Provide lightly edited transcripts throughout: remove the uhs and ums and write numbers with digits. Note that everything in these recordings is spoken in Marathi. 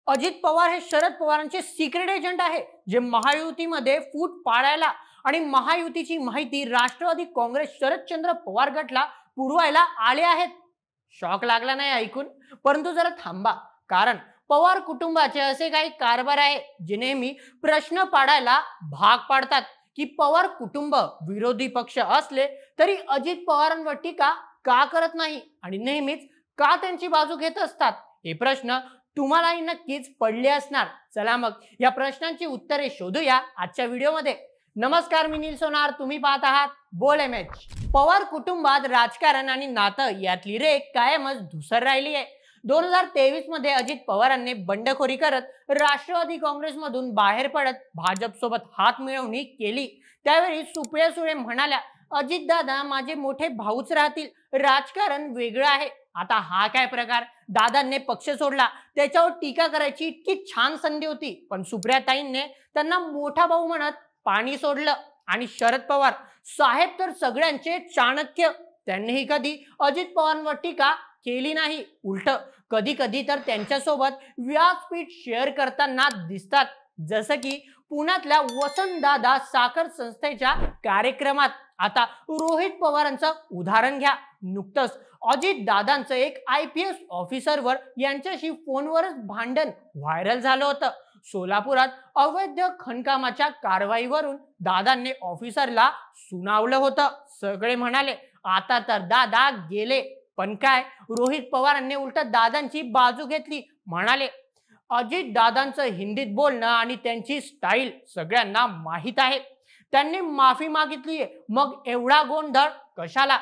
अजित पवार हे शरद पवारांचे सिक्रेट एजंट आहे, जे महायुतीमध्ये फूट पाडायला आणि महायुतीची माहिती राष्ट्रवादी काँग्रेस शरदचंद्र पवार गटला पुरवायला आले आहेत. शॉक लागला नाही ऐकून? परंतु जरा थांबा, कारण पवार कुटुंबाचे असे काही कारभार आहे जे नेहमी प्रश्न पाडायला भाग पाडतात की पवार कुटुंब विरोधी पक्ष असले तरी अजित पवारांवर टीका का करत नाही आणि नेहमीच का त्यांची बाजू घेत असतात. हे प्रश्न तुम्हालाही नक्कीच पडले असणार. चला मग या प्रश्नांची उत्तरे शोधूया आजच्या व्हिडिओमध्ये. नमस्कार, मी नील सोनार, तुम्ही पाहत आहात बोल एमएच. पवार कुटुंबात राजकारण आणि नातं यातली रेख कायमच धुसर राहिली आहे. 2023 मध्ये अजित पवारांनी बंडखोरी करत राष्ट्रवादी काँग्रेसमधून बाहेर पडत भाजपसोबत हात मिळवणी केली. त्यावेळी सुप्रिया सुळे म्हणाल्या, अजित दादा माझे मोठे भाऊच राहतील, राजकारण वेगळं आहे. आता हा काय प्रकार? दादांनी पक्ष सोडला, त्याच्यावर टीका करायची इतकी छान संधी होती, पण सुप्रियाताईंनी त्यांना मोठा भाऊ म्हणत पाणी सोडलं. आणि शरद पवार साहेब तर सगळ्यांचे चाणक्य, त्यांनीही कधी अजित पवारांवर टीका केली नाही. उलट कधी कधी तर त्यांच्यासोबत व्यासपीठ शेअर करताना दिसतात, जसं की पुण्यातल्या वसंतदादा साखर संस्थेच्या कार्यक्रमात. आता रोहित पवारांचं उदाहरण घ्या. नुकतंच अजित दादांचं एक IPS ऑफिसरवर यांच्याशी फोनवरच भांडण व्हायरल झालं होतं. सोलापुरात अवैध खणकामाच्या कारवाईवरून दादांनी ऑफिसरला सुनावलं होतं. सगळे म्हणाले आता तर दादा गेले, पण काय, रोहित पवारांनी उलट दादांची बाजू घेतली. म्हणाले अजित दादांचं हिंदीत बोलणं आणि त्यांची स्टाईल सगळ्यांना माहीत आहे, त्यांनी माफी मागितलीये, मग एवढा गोंधळ कशाला?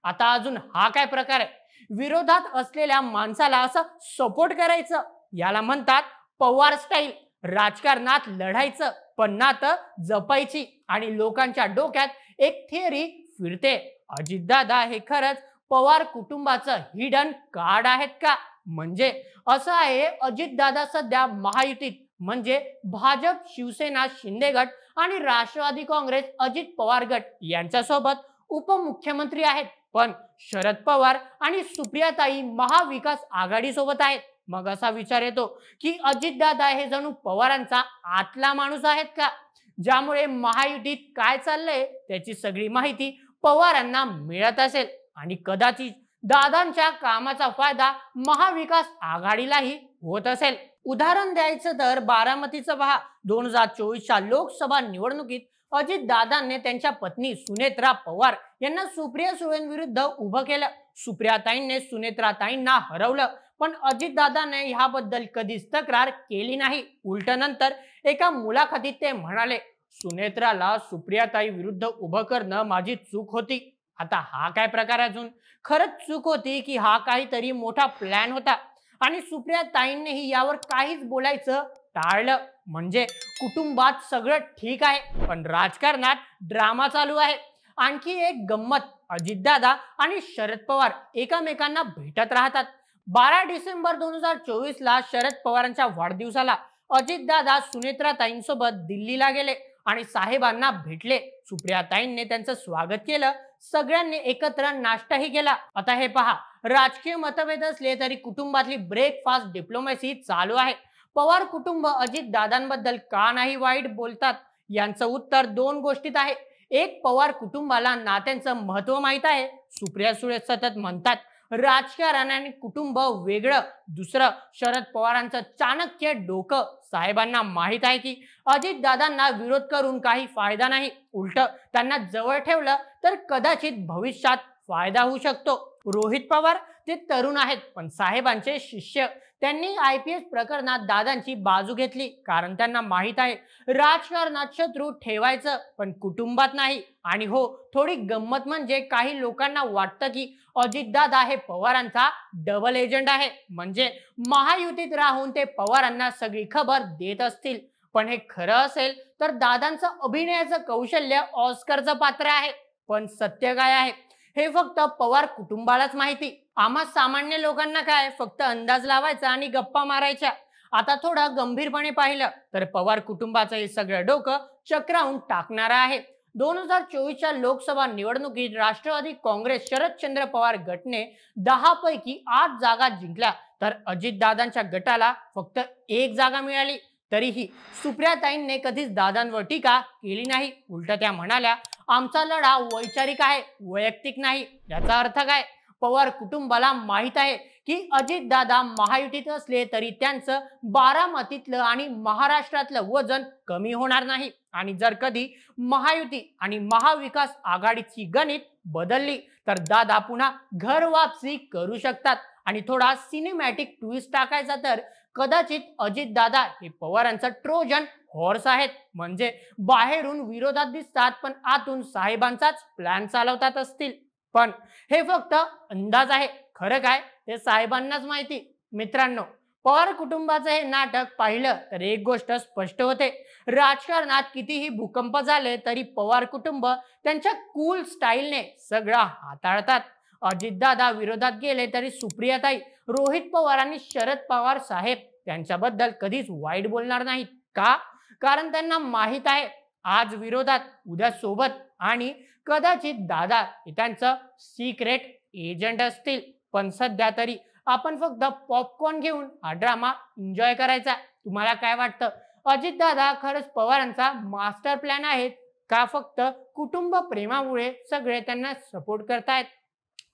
आता अजून हा काय प्रकार आहे? विरोधात असलेल्या माणसाला असं सपोर्ट करायचं, याला म्हणतात पवार स्टाईल. राजकारणात लढायचं पण नातं जपायची. आणि लोकांच्या डोक्यात एक थिअरी फिरते, अजितदादा हे खरंच पवार कुटुंबाचं हिडन कार्ड आहेत का? म्हणजे असं आहे, अजितदादा सध्या महायुतीत म्हणजे भाजप, शिवसेना, शिंदे गट आणि राष्ट्रवादी काँग्रेस अजित पवार गट यांच्यासोबत उपमुख्यमंत्री आहेत, पण शरद पवार आणि सुप्रियाताई महाविकास आघाडी सोबत आहेत. मग असा विचार येतो की अजितदादा हे जणू पवारांचा आतला माणूस आहेत का, ज्यामुळे महायुतीत काय चाललंय त्याची सगळी माहिती पवारांना मिळत असेल. आणि कदाचित दादांच्या कामाचा फायदा महाविकास आघाडीलाही होत असेल. उदाहरण द्यायचं तर बारामतीचं पहा. 2024च्या लोकसभा निवडणुकीत अजित दादांनी त्यांच्या पत्नी सुनेत्रा पवार यांना सुप्रिया सुळेंविरुद्ध उभं केलं. सुप्रियाताईंनी सुनेत्राताईंना हरवलं, पण अजितदादांनी ह्याबद्दल कधीच तक्रार केली नाही. उलट नंतर एका मुलाखतीत ते म्हणाले, सुनेत्राला सुप्रियाताई विरुद्ध उभं करणं माझी चूक होती. आता हा काय प्रकार? अजून खरंच चूक होती की हा काहीतरी मोठा प्लॅन होता? आणि सुप्रियाताईंनीही यावर काहीच बोलायचं टाळलं. म्हणजे कुटुंबात सगळं ठीक आहे, पण राजकारणात ड्रामा चालू आहे. आणखी एक गंमत, अजितदादा आणि शरद पवार एकमेकांना भेटत राहतात. 12 डिसेंबर 2024 ला शरद पवारांच्या वाढदिवसाला अजितदादा सुनेत्राताईंसोबत दिल्लीला गेले आणि साहेबांना भेटले. सुप्रियाताईंनी त्यांचं स्वागत केलं, सगळ्यांनी एकत्र नाश्ताही केला. आता हे पहा, राजकीय मतभेद असले तरी कुटुंबातली ब्रेकफास्ट डिप्लोमॅसी चालू आहे. पवार कुटुंब अजित दादांबद्दल का नाही वाईट बोलतात? यांचं उत्तर 2 गोष्टीत आहे. एक, पवार कुटुंबाला नात्यांचं महत्व माहित आहे. सुप्रिया सुळे सतत म्हणतात राजकारण आणि कुटुंब वेगळं. दुसरं, शरद पवारांचं चाणक्य डोकं. साहेबांना माहित आहे की अजित दादांना विरोध करून काही फायदा नाही, उलट त्यांना जवळ ठेवलं तर कदाचित भविष्यात फायदा होऊ शकतो. रोहित पवार ते तरुण आहेत, पण साहेबांचे शिष्य. त्यांनी IPS प्रकरणात दादांची बाजू घेतली, कारण त्यांना माहित आहे राजकारणात शत्रू ठेवायचं, पण कुटुंबात नाही. आणि हो, थोडी गंमत म्हणजे काही लोकांना वाटतं की अजितदादा हे पवारांचा डबल एजंट आहे, म्हणजे महायुतीत राहून ते पवारांना सगळी खबर देत असतील. पण हे खरं असेल तर दादांचं अभिनयाचं कौशल्य ऑस्करचं पात्र आहे. पण सत्य काय आहे हे फक्त पवार कुटुंबालाच माहिती. आम्हा सामान्य लोकांना काय, फक्त अंदाज लावायचा आणि गप्पा मारायच्या. आता थोडं गंभीरपणे पाहिलं तर पवार कुटुंबाचं हे सगळं डोकं चक्रावून टाकणारं आहे. 2024च्या लोकसभा निवडणुकीत राष्ट्रवादी काँग्रेस शरदचंद्र पवार गटने 10 पैकी 8 जागा जिंकल्या. तर अजितदादांच्या गटाला फक्त एक जागा मिळाली, तरीही सुप्रियाताईंनी कधीच दादांवर टीका केली नाही. उलट त्या म्हणाल्या, आमचा लढा वैचारिक आहे, वैयक्तिक नाही. याचा अर्थ काय? पवार कुटुंबाला माहित आहे की अजितदादा महायुतीत असले तरी त्यांचं बारामतीतलं आणि महाराष्ट्रातलं वजन कमी होणार नाही. आणि जर कधी महायुती आणि महाविकास आघाडीची गणित बदलली तर दादा पुन्हा घर वापसी करू शकतात. आणि थोडा सिनेमॅटिक ट्विस्ट टाकायचा तर कदाचित अजितदादा हे पवारांचं ट्रोजन हॉर्स आहेत. म्हणजे बाहेरून विरोधात दिसतात पण आतून साहेबांचाच प्लॅन चालवतात असतील. पण हे फक्त अंदाज आहे, खरं काय ते साहेबांनाच माहिती. मित्रांनो, पवार कुटुंबाचं हे नाटक पाहिलं तर एक गोष्ट स्पष्ट होते, राजकारणात कितीही भूकंप झाले तरी पवार कुटुंब त्यांच्या कूल स्टाईलने सगळं हाताळतात. अजितदादा विरोधात गेले तरी सुप्रियाताई, रोहित पवार आणि शरद पवार साहेब त्यांच्याबद्दल कधीच वाईट बोलणार नाहीत. का? कारण त्यांना माहित आहे आज विरोधात उद्या सोबत, आणि कदाचित दादा हे त्यांचं सिक्रेट एजंट असतील. पण सध्या तरी आपण फक्त पॉपकॉर्न घेऊन हा ड्रामा एन्जॉय करायचा. तुम्हाला काय वाटतं? अजितदादा खरंच पवारांचा मास्टर प्लॅन आहे का फक्त कुटुंब प्रेमामुळे सगळे त्यांना सपोर्ट करतायत?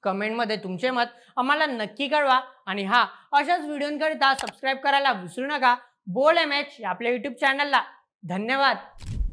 कमेंटमध्ये तुमचे मत आम्हाला नक्की कळवा. आणि हा अशाच व्हिडिओंकरिता सबस्क्राईब करायला विसरू नका. बोल एम एच आपल्या यूट्यूब चॅनलला. धन्यवाद.